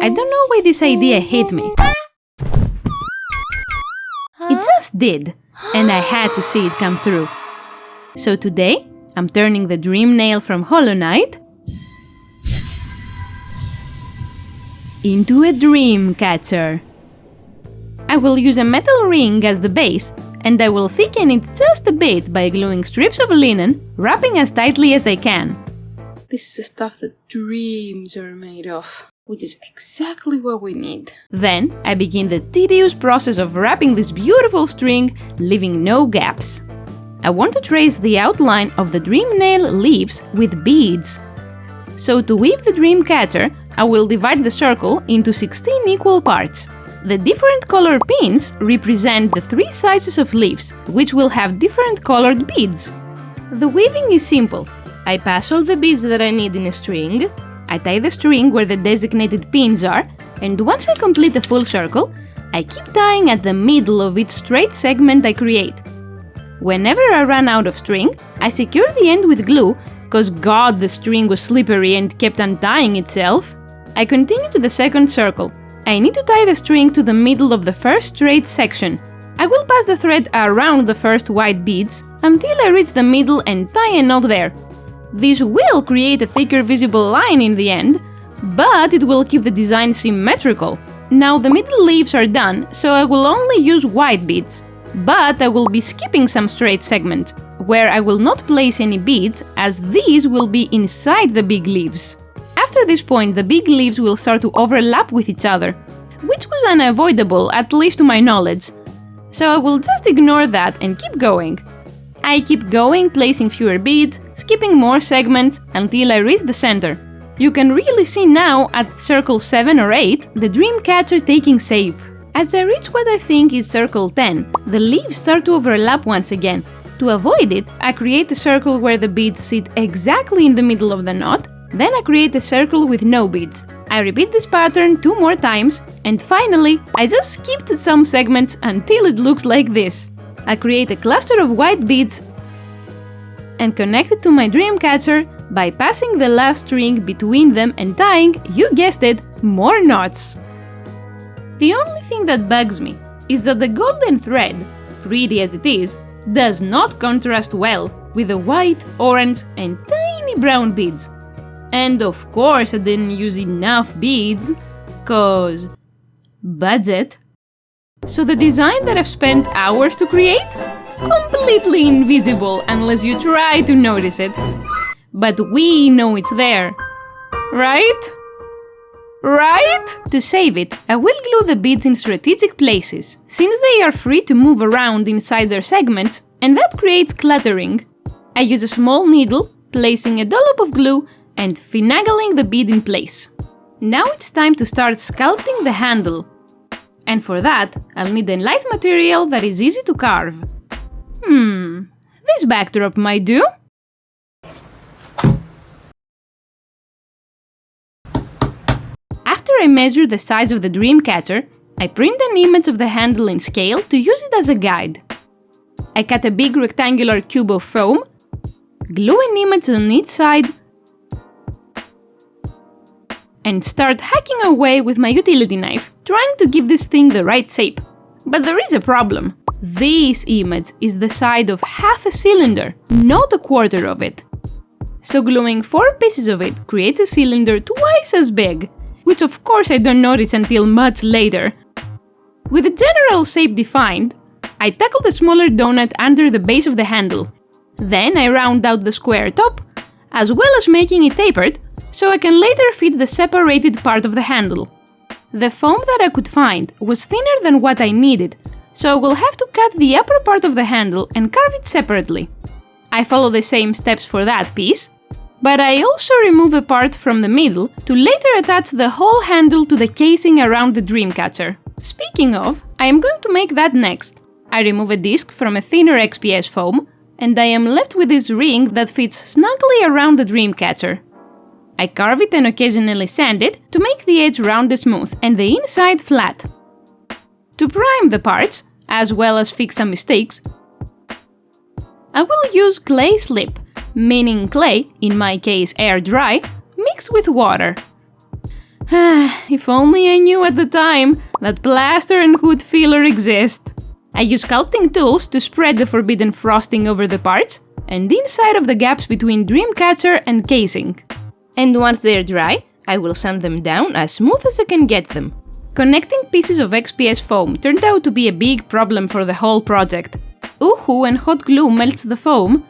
I don't know why this idea hit me. It just did, and I had to see it come through. So today, I'm turning the dream nail from Hollow Knight into a dream catcher. I will use a metal ring as the base, and I will thicken it just a bit by gluing strips of linen, wrapping as tightly as I can. This is the stuff that dreams are made of, which is exactly what we need. Then, I begin the tedious process of wrapping this beautiful string, leaving no gaps. I want to trace the outline of the dream nail leaves with beads. So to weave the dream catcher, I will divide the circle into 16 equal parts. The different color pins represent the 3 sizes of leaves, which will have different colored beads. The weaving is simple. I pass all the beads that I need in a string, I tie the string where the designated pins are, and once I complete a full circle, I keep tying at the middle of each straight segment I create. Whenever I run out of string, I secure the end with glue, cause God, the string was slippery and kept untying itself. I continue to the second circle. I need to tie the string to the middle of the first straight section. I will pass the thread around the first white beads until I reach the middle and tie a knot there. This will create a thicker visible line in the end, but it will keep the design symmetrical. Now the middle leaves are done, so I will only use white beads. But I will be skipping some straight segment, where I will not place any beads, as these will be inside the big leaves. After this point, the big leaves will start to overlap with each other, which was unavoidable, at least to my knowledge. So I will just ignore that and keep going. I keep going, placing fewer beads, skipping more segments, until I reach the center. You can really see now, at circle 7 or 8, the dream catcher taking shape. As I reach what I think is circle 10, the leaves start to overlap once again. To avoid it, I create a circle where the beads sit exactly in the middle of the knot, then I create a circle with no beads. I repeat this pattern 2 more times, and finally, I just skipped some segments until it looks like this. I create a cluster of white beads and connect it to my dream catcher by passing the last string between them and tying, you guessed it, more knots. The only thing that bugs me is that the golden thread, pretty as it is, does not contrast well with the white, orange, and tiny brown beads. And of course I didn't use enough beads, cause budget. So the design that I've spent hours to create? Completely invisible unless you try to notice it. But we know it's there, right? Right? To save it, I will glue the beads in strategic places, since they are free to move around inside their segments, and that creates cluttering. I use a small needle, placing a dollop of glue, and finagling the bead in place. Now it's time to start sculpting the handle. And for that, I'll need a light material that is easy to carve. This backdrop might do. After I measure the size of the dream catcher, I print an image of the handle in scale to use it as a guide. I cut a big rectangular cube of foam, glue an image on each side, and start hacking away with my utility knife, trying to give this thing the right shape. But there is a problem. This image is the side of half a cylinder, not a quarter of it. So gluing 4 pieces of it creates a cylinder twice as big, which of course I don't notice until much later. With the general shape defined, I tackle the smaller donut under the base of the handle. Then I round out the square top, as well as making it tapered, so I can later fit the separated part of the handle. The foam that I could find was thinner than what I needed, so I will have to cut the upper part of the handle and carve it separately. I follow the same steps for that piece, but I also remove a part from the middle to later attach the whole handle to the casing around the dreamcatcher. Speaking of, I am going to make that next. I remove a disc from a thinner XPS foam, and I am left with this ring that fits snugly around the dreamcatcher. I carve it and occasionally sand it to make the edge round and smooth and the inside flat. To prime the parts, as well as fix some mistakes, I will use clay slip, meaning clay, in my case air dry, mixed with water. If only I knew at the time that plaster and hood filler exist. I use sculpting tools to spread the forbidden frosting over the parts and inside of the gaps between Dreamcatcher and casing. And once they're dry, I will sand them down as smooth as I can get them. Connecting pieces of XPS foam turned out to be a big problem for the whole project. Uhu and hot glue melts the foam,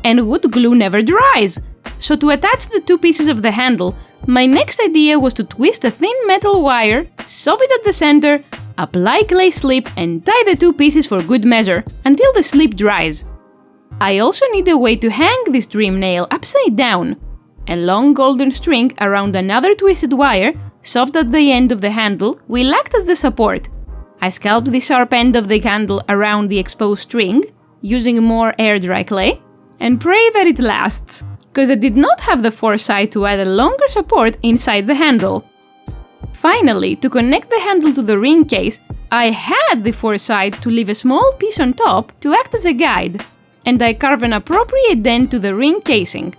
and wood glue never dries. So to attach the two pieces of the handle, my next idea was to twist a thin metal wire, shove it at the center, apply clay slip and tie the two pieces for good measure until the slip dries. I also need a way to hang this dream nail upside down. A long golden string around another twisted wire, shoved at the end of the handle, will act as the support. I sculpt the sharp end of the handle around the exposed string, using more air-dry clay, and pray that it lasts, because I did not have the foresight to add a longer support inside the handle. Finally, to connect the handle to the ring case, I had the foresight to leave a small piece on top to act as a guide, and I carve an appropriate dent to the ring casing.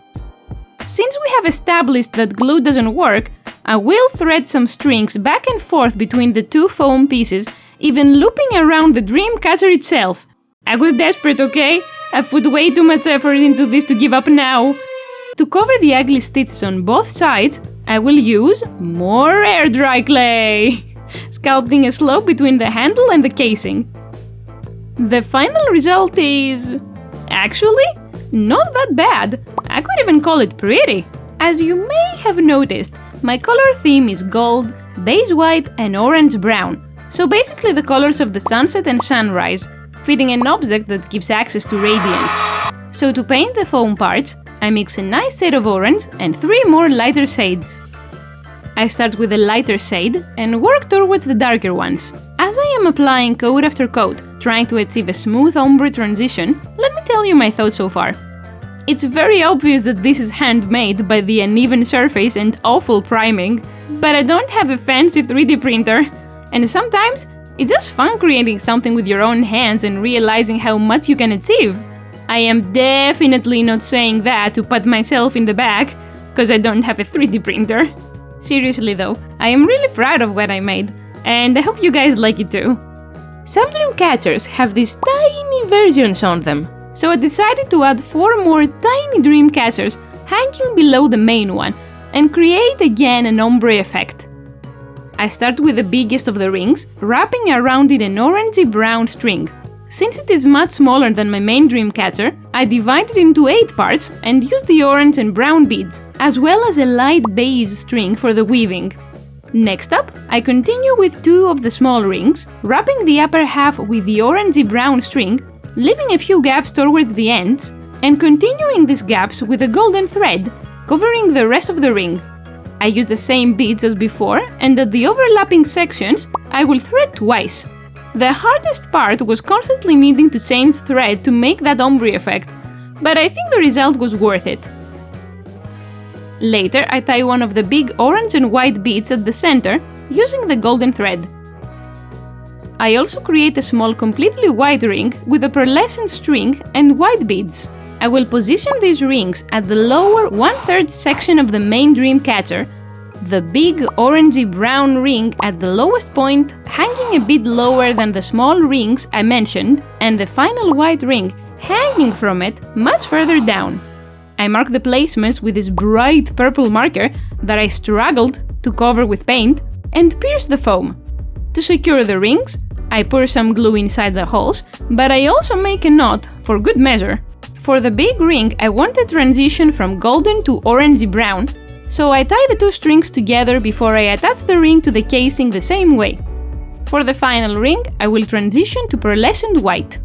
Since we have established that glue doesn't work, I will thread some strings back and forth between the two foam pieces, even looping around the Dreamcatcher itself. I was desperate, okay? I've put way too much effort into this to give up now. To cover the ugly stitches on both sides, I will use more air-dry clay, sculpting a slope between the handle and the casing. The final result is... actually, not that bad. I could even call it pretty. As you may have noticed, my color theme is gold, beige white and orange brown, so basically the colors of the sunset and sunrise, fitting an object that gives access to radiance. So to paint the foam parts, I mix a nice shade of orange and 3 more lighter shades. I start with the lighter shade and work towards the darker ones. As I am applying coat after coat, trying to achieve a smooth ombre transition, let me tell you my thoughts so far. It's very obvious that this is handmade by the uneven surface and awful priming, but I don't have a fancy 3D printer, and sometimes it's just fun creating something with your own hands and realizing how much you can achieve. I am definitely not saying that to pat myself in the back, cause I don't have a 3D printer. Seriously though, I am really proud of what I made, and I hope you guys like it too. Some Dreamcatchers have these tiny versions on them, so I decided to add 4 more tiny Dreamcatchers hanging below the main one, and create again an ombre effect. I start with the biggest of the rings, wrapping around it an orangey-brown string. Since it is much smaller than my main Dreamcatcher, I divide it into 8 parts and use the orange and brown beads, as well as a light beige string for the weaving. Next up, I continue with 2 of the small rings, wrapping the upper half with the orangey-brown string, leaving a few gaps towards the ends, and continuing these gaps with a golden thread, covering the rest of the ring. I use the same beads as before, and at the overlapping sections, I will thread twice. The hardest part was constantly needing to change thread to make that ombre effect, but I think the result was worth it. Later, I tie one of the big orange and white beads at the center, using the golden thread. I also create a small completely white ring with a pearlescent string and white beads. I will position these rings at the lower 1/3 section of the main Dreamcatcher, the big orangey-brown ring at the lowest point hanging a bit lower than the small rings I mentioned, and the final white ring hanging from it much further down. I mark the placements with this bright purple marker that I struggled to cover with paint and pierce the foam. To secure the rings, I pour some glue inside the holes, but I also make a knot for good measure. For the big ring, I want a transition from golden to orangey-brown, so I tie the 2 strings together before I attach the ring to the casing the same way. For the final ring, I will transition to pearlescent white.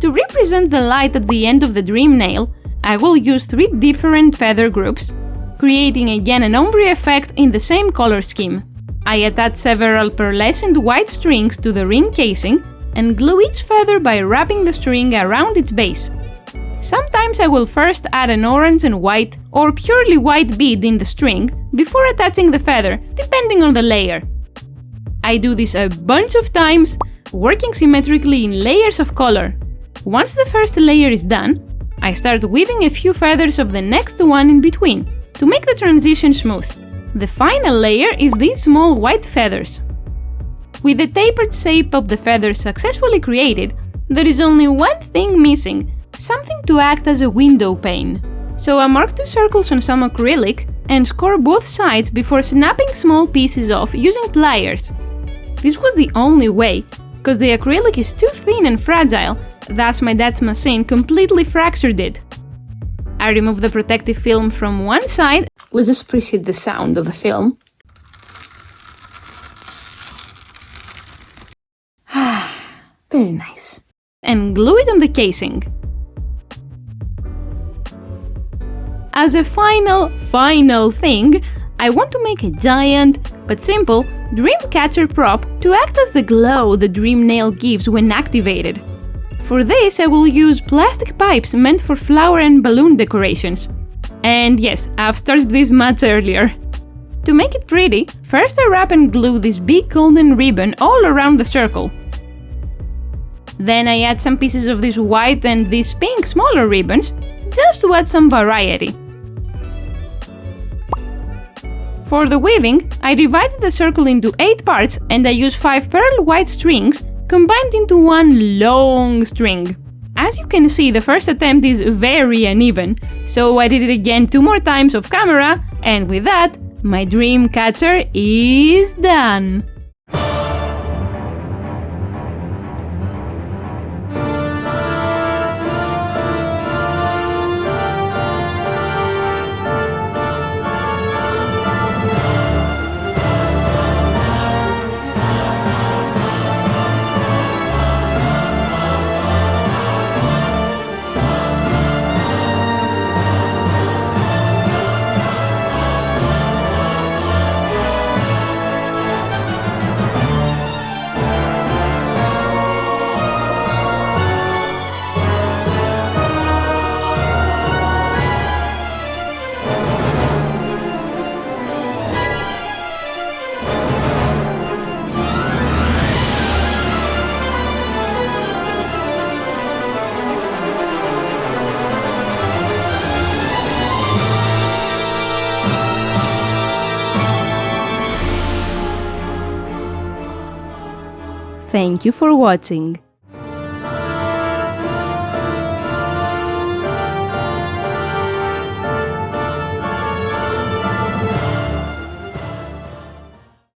To represent the light at the end of the dream nail, I will use 3 different feather groups, creating again an ombre effect in the same color scheme. I attach several pearlescent white strings to the ring casing and glue each feather by wrapping the string around its base. Sometimes I will first add an orange and white or purely white bead in the string before attaching the feather, depending on the layer. I do this a bunch of times, working symmetrically in layers of color. Once the first layer is done, I start weaving a few feathers of the next one in between to make the transition smooth. The final layer is these small white feathers. With the tapered shape of the feathers successfully created, there is only one thing missing, something to act as a window pane. So I marked 2 circles on some acrylic and score both sides before snapping small pieces off using pliers. This was the only way, because the acrylic is too thin and fragile, thus my dad's machine completely fractured it. I removed the protective film from one side. Let's just appreciate the sound of the film. Very nice. And glue it on the casing. As a final thing, I want to make a giant, but simple, dream catcher prop to act as the glow the dream nail gives when activated. For this, I will use plastic pipes meant for flower and balloon decorations. And yes, I've started this much earlier. To make it pretty, first I wrap and glue this big golden ribbon all around the circle. Then I add some pieces of this white and these pink smaller ribbons, just to add some variety. For the weaving, I divided the circle into 8 parts and I use 5 pearl white strings combined into one long string. As you can see, the first attempt is very uneven, so I did it again 2 more times off camera, and with that, my dream catcher is done! Thank you for watching.